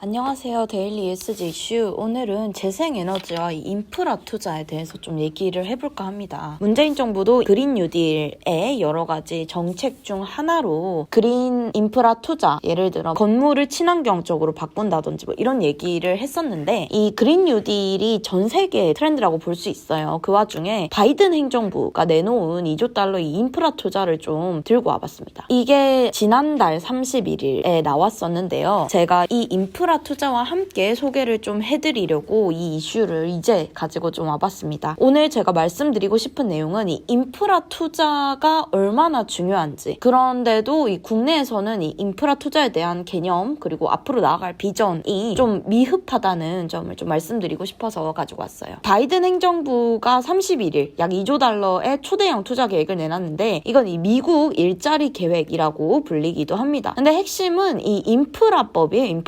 안녕하세요. 데일리 ESG 이슈. 오늘은 재생에너지와 이 인프라 투자에 대해서 좀 얘기를 해볼까 합니다. 문재인 정부도 그린 뉴딜의 여러 가지 정책 중 하나로 그린 인프라 투자, 예를 들어 건물을 친환경적으로 바꾼다든지 뭐 이런 얘기를 했었는데, 이 그린 뉴딜이 전 세계의 트렌드라고 볼 수 있어요. 그 와중에 바이든 행정부가 내놓은 2조 달러의 인프라 투자를 좀 들고 와봤습니다. 이게 지난달 31일에 나왔었는데요. 제가 이 인프라 투자와 함께 소개를 좀 해드리려고 이 이슈를 이제 가지고 좀 와봤습니다. 오늘 제가 말씀드리고 싶은 내용은 이 인프라 투자가 얼마나 중요한지, 그런데도 이 국내에서는 이 인프라 투자에 대한 개념 그리고 앞으로 나아갈 비전이 좀 미흡하다는 점을 좀 말씀드리고 싶어서 가지고 왔어요. 바이든 행정부가 31일 약 2조 달러의 초대형 투자 계획을 내놨는데, 이건 이 미국 일자리 계획이라고 불리기도 합니다. 근데 핵심은 이 인프라법이에요.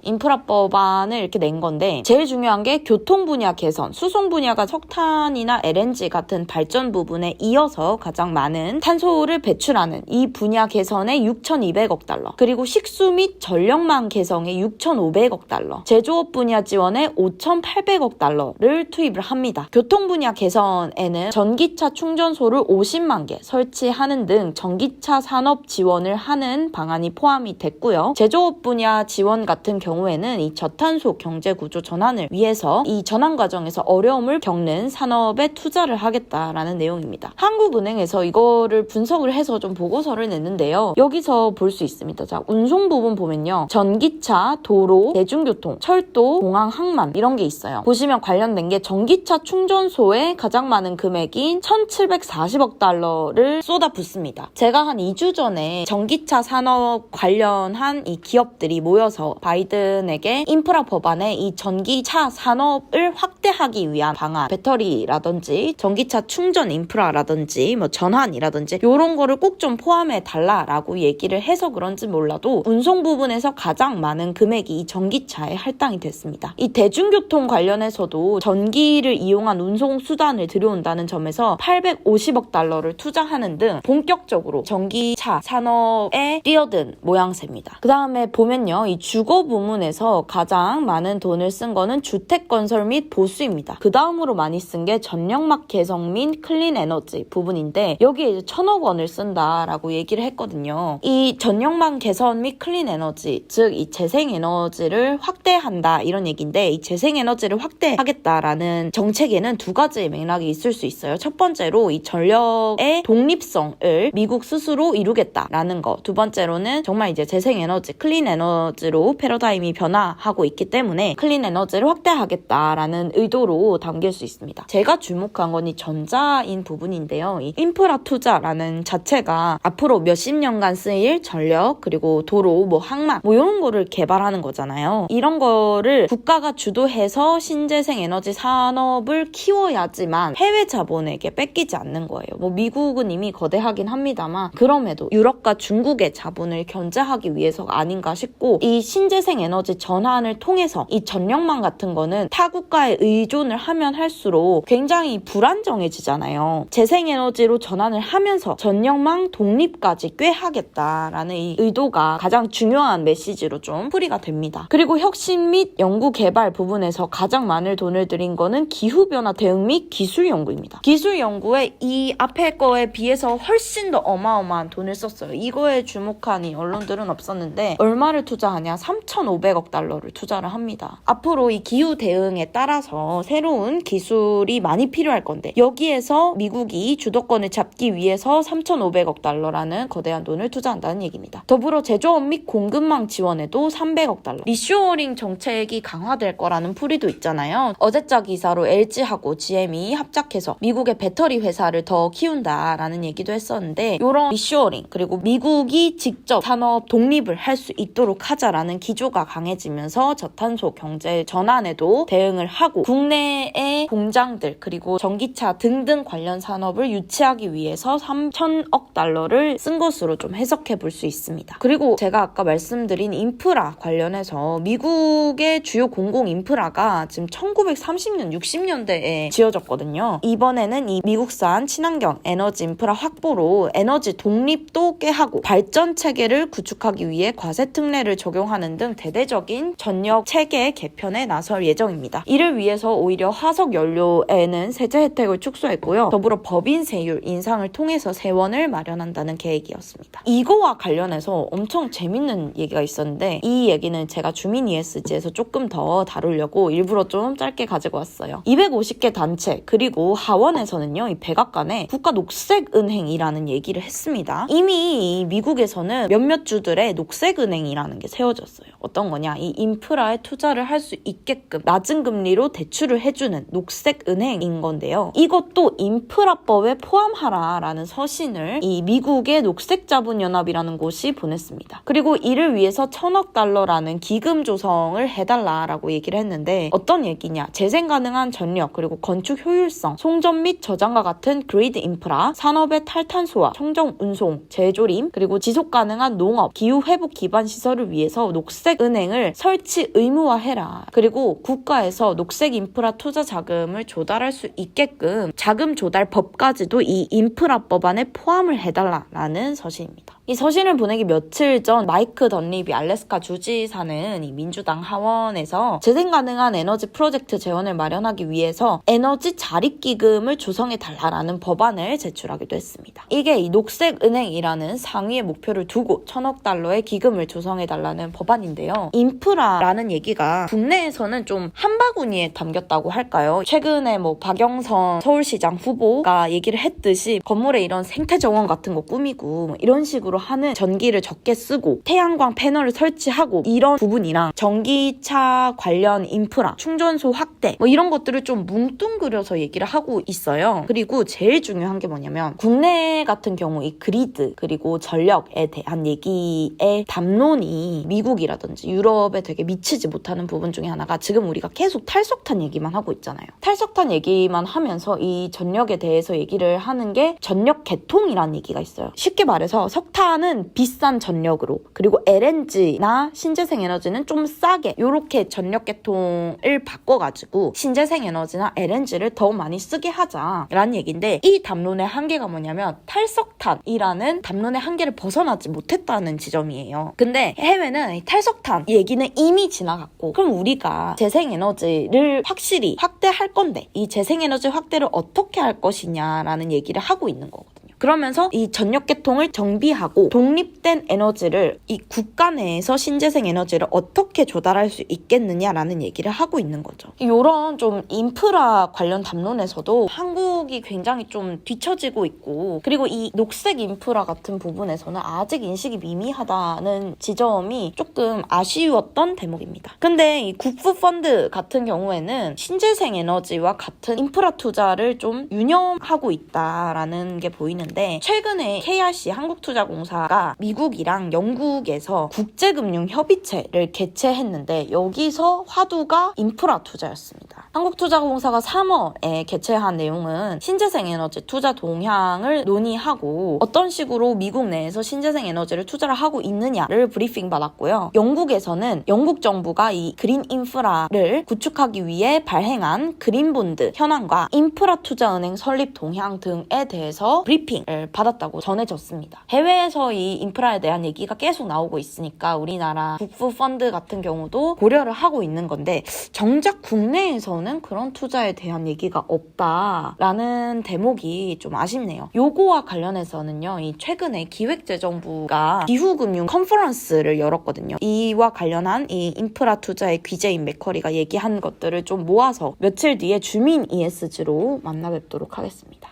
인프라법안을 이렇게 낸 건데, 제일 중요한 게 교통 분야 개선, 수송 분야가 석탄이나 LNG 같은 발전 부분에 이어서 가장 많은 탄소를 배출하는 이 분야 개선에 6,200억 달러, 그리고 식수 및 전력망 개성에 6,500억 달러, 제조업 분야 지원에 5,800억 달러를 투입을 합니다. 교통 분야 개선에는 전기차 충전소를 50만 개 설치하는 등 전기차 산업 지원을 하는 방안이 포함이 됐고요. 제조업 분야 지원 같은 경우에는 이 저탄소 경제 구조 전환을 위해서 이 전환 과정에서 어려움을 겪는 산업에 투자를 하겠다라는 내용입니다. 한국은행에서 이거를 분석을 해서 좀 보고서를 냈는데요. 여기서 볼 수 있습니다. 자, 운송 부분 보면요. 전기차, 도로, 대중교통, 철도, 공항, 항만 이런 게 있어요. 보시면 관련된 게 전기차 충전소에 가장 많은 금액인 1,740억 달러를 쏟아붓습니다. 제가 한 2주 전에 전기차 산업 관련한 이 기업들이 모여서 바이든에게 인프라 법안에 이 전기차 산업을 확대하기 위한 방안, 배터리라든지 전기차 충전 인프라라든지 뭐 전환이라든지 이런 거를 꼭 좀 포함해 달라라고 얘기를 해서 그런지 몰라도 운송 부분에서 가장 많은 금액이 이 전기차에 할당이 됐습니다. 이 대중교통 관련해서도 전기를 이용한 운송 수단을 들여온다는 점에서 850억 달러를 투자하는 등 본격적으로 전기차 산업에 뛰어든 모양새입니다. 그 다음에 보면요. 이 주거 부문에서 가장 많은 돈을 쓴 거는 주택 건설 및 보수입니다. 그 다음으로 많이 쓴 게 전력막 개성 및 클린 에너지 부분인데, 여기에 이제 1,000억 원을 쓴다라고 얘기를 했거든요. 이 전력망 개선 및 클린 에너지, 즉 이 재생 에너지를 확대한다 이런 얘기인데, 이 재생 에너지를 확대하겠다라는 정책에는 두 가지의 맥락이 있을 수 있어요. 첫 번째로 이 전력의 독립성을 미국 스스로 이루겠다라는 거. 두 번째로는 정말 이제 재생 에너지, 클린 에너지로 패러다임이 변화하고 있기 때문에 클린 에너지를 확대하겠다라는 의도로 담길 수 있습니다. 제가 주목한 건 이 전자인 부분인데요. 이 인프라 투자라는 자체가 앞으로 몇십 년간 쓰일 전력, 그리고 도로, 뭐 항만, 뭐 이런 거를 개발하는 거잖아요. 이런 거를 국가가 주도해서 신재생 에너지 산업을 키워야지만 해외 자본에게 뺏기지 않는 거예요. 뭐 미국은 이미 거대하긴 합니다만, 그럼에도 유럽과 중국의 자본을 견제하기 위해서가 아닌가 싶고, 이 신재생 에너지 전환을 통해서 이 전력망 같은 거는 타 국가에 의존을 하면 할수록 굉장히 불안정해지잖아요. 재생에너지로 전환을 하면서 전력망 독립까지 꾀하겠다라는 이 의도가 가장 중요한 메시지로 좀 풀이가 됩니다. 그리고 혁신 및 연구 개발 부분에서 가장 많은 돈을 들인 거는 기후변화 대응 및 기술 연구입니다. 기술 연구에 이 앞에 거에 비해서 훨씬 더 어마어마한 돈을 썼어요. 이거에 주목한 이 언론들은 없었는데, 얼마를 투자하냐? 3,500억 달러를 투자를 합니다. 앞으로 이 기후 대응에 따라서 새로운 기술이 많이 필요할 건데, 여기에서 미국이 주도권을 잡기 위해서 3,500억 달러라는 거대한 돈을 투자한다는 얘기입니다. 더불어 제조업 및 공급망 지원에도 300억 달러. 리쇼어링 정책이 강화될 거라는 풀이도 있잖아요. 어제자 기사로 LG하고 GM이 합작해서 미국의 배터리 회사를 더 키운다라는 얘기도 했었는데, 이런 리쇼어링, 그리고 미국이 직접 산업 독립을 할 수 있도록 하자라는 기조가 강해지면서 저탄소 경제 전환에도 대응을 하고, 국내의 공장들 그리고 전기차 등등 관련 산업을 유치하기 위해서 3,000억 달러를 쓴 것으로 좀 해석해 볼 수 있습니다. 그리고 제가 아까 말씀드린 인프라 관련해서 미국의 주요 공공 인프라가 지금 1930년, 60년대에 지어졌거든요. 이번에는 이 미국산 친환경 에너지 인프라 확보로 에너지 독립도 꾀하고 발전 체계를 구축하기 위해 과세 특례를 적용하는 등 대대 대대적인 전력 체계 개편에 나설 예정입니다. 이를 위해서 오히려 화석 연료에는 세제 혜택을 축소했고요. 더불어 법인 세율 인상을 통해서 세원을 마련한다는 계획이었습니다. 이거와 관련해서 엄청 재밌는 얘기가 있었는데 이 얘기는 제가 주민 ESG에서 조금 더 다루려고 일부러 좀 짧게 가지고 왔어요. 250개 단체 그리고 하원에서는요, 이 백악관에 국가 녹색은행이라는 얘기를 했습니다. 이미 미국에서는 몇몇 주들의 녹색은행이라는 게 세워졌어요. 어떤 거냐, 이 인프라에 투자를 할 수 있게끔 낮은 금리로 대출을 해주는 녹색은행인 건데요. 이것도 인프라법에 포함하라라는 서신을 이 미국의 녹색자본연합이라는 곳이 보냈습니다. 그리고 이를 위해서 1,000억 달러라는 기금 조성을 해달라라고 얘기를 했는데 어떤 얘기냐, 재생 가능한 전력 그리고 건축 효율성, 송전 및 저장과 같은 그리드 인프라, 산업의 탈탄소화, 청정 운송, 재조림, 그리고 지속 가능한 농업, 기후 회복 기반 시설을 위해서 녹색은행을 설치 의무화해라. 그리고 국가에서 녹색 인프라 투자 자금을 조달할 수 있게끔 자금 조달 법까지도 이 인프라법 안에 포함을 해달라라는 서신입니다. 이 서신을 보내기 며칠 전 마이크 던립이 알래스카 주지사는 이 민주당 하원에서 재생 가능한 에너지 프로젝트 재원을 마련하기 위해서 에너지 자립기금을 조성해달라는 법안을 제출하기도 했습니다. 이게 이 녹색은행이라는 상위의 목표를 두고 1,000억 달러의 기금을 조성해달라는 법안인데요. 인프라라는 얘기가 국내에서는 좀 한바구니에 담겼다고 할까요? 최근에 박영선 서울시장 후보가 얘기를 했듯이 건물에 이런 생태정원 같은 거 꾸미고 이런 식으로 하는 전기를 적게 쓰고 태양광 패널을 설치하고 이런 부분이랑 전기차 관련 인프라, 충전소 확대 이런 것들을 좀 뭉뚱그려서 얘기를 하고 있어요. 그리고 제일 중요한 게 뭐냐면 국내 같은 경우 이 그리드 그리고 전력에 대한 얘기의 담론이 미국이라든지 유럽에 되게 미치지 못하는 부분 중에 하나가 지금 우리가 계속 탈석탄 얘기만 하고 있잖아요. 탈석탄 얘기만 하면서 이 전력에 대해서 얘기를 하는 게 전력 개통이라는 얘기가 있어요. 쉽게 말해서 석탄은 비싼 전력으로, 그리고 LNG나 신재생 에너지는 좀 싸게 이렇게 전력 개통을 바꿔가지고 신재생 에너지나 LNG를 더 많이 쓰게 하자라는 얘기인데, 이 담론의 한계가 뭐냐면 탈석탄이라는 담론의 한계를 벗어나지 못했다는 지점이에요. 근데 해외는 탈석탄 얘기는 이미 지나갔고, 그럼 우리가 재생에너지를 확실히 확대할 건데 이 재생에너지 확대를 어떻게 할 것이냐라는 얘기를 하고 있는 거거든요. 그러면서 이 전력 개통을 정비하고 독립된 에너지를 이 국가 내에서 신재생 에너지를 어떻게 조달할 수 있겠느냐라는 얘기를 하고 있는 거죠. 이런 좀 인프라 관련 담론에서도 한국이 굉장히 좀 뒤처지고 있고, 그리고 이 녹색 인프라 같은 부분에서는 아직 인식이 미미하다는 지점이 조금 아쉬웠던 대목입니다. 근데 이 국부 펀드 같은 경우에는 신재생 에너지와 같은 인프라 투자를 좀 유념하고 있다라는 게 보이는 최근에 KRC 한국투자공사가 미국이랑 영국에서 국제금융협의체를 개최했는데 여기서 화두가 인프라 투자였습니다. 한국투자공사가 3월에 개최한 내용은 신재생 에너지 투자 동향을 논의하고 어떤 식으로 미국 내에서 신재생 에너지를 투자를 하고 있느냐를 브리핑 받았고요. 영국에서는 영국 정부가 이 그린 인프라를 구축하기 위해 발행한 그린본드 현황과 인프라 투자은행 설립 동향 등에 대해서 브리핑 받았다고 전해졌습니다. 해외에서 이 인프라에 대한 얘기가 계속 나오고 있으니까 우리나라 국부 펀드 같은 경우도 고려를 하고 있는 건데, 정작 국내에서는 그런 투자에 대한 얘기가 없다라는 대목이 좀 아쉽네요. 요거와 관련해서는요, 이 최근에 기획재정부가 기후금융 컨퍼런스를 열었거든요. 이와 관련한 이 인프라 투자의 귀재인 맥커리가 얘기한 것들을 좀 모아서 며칠 뒤에 주민 ESG로 만나 뵙도록 하겠습니다.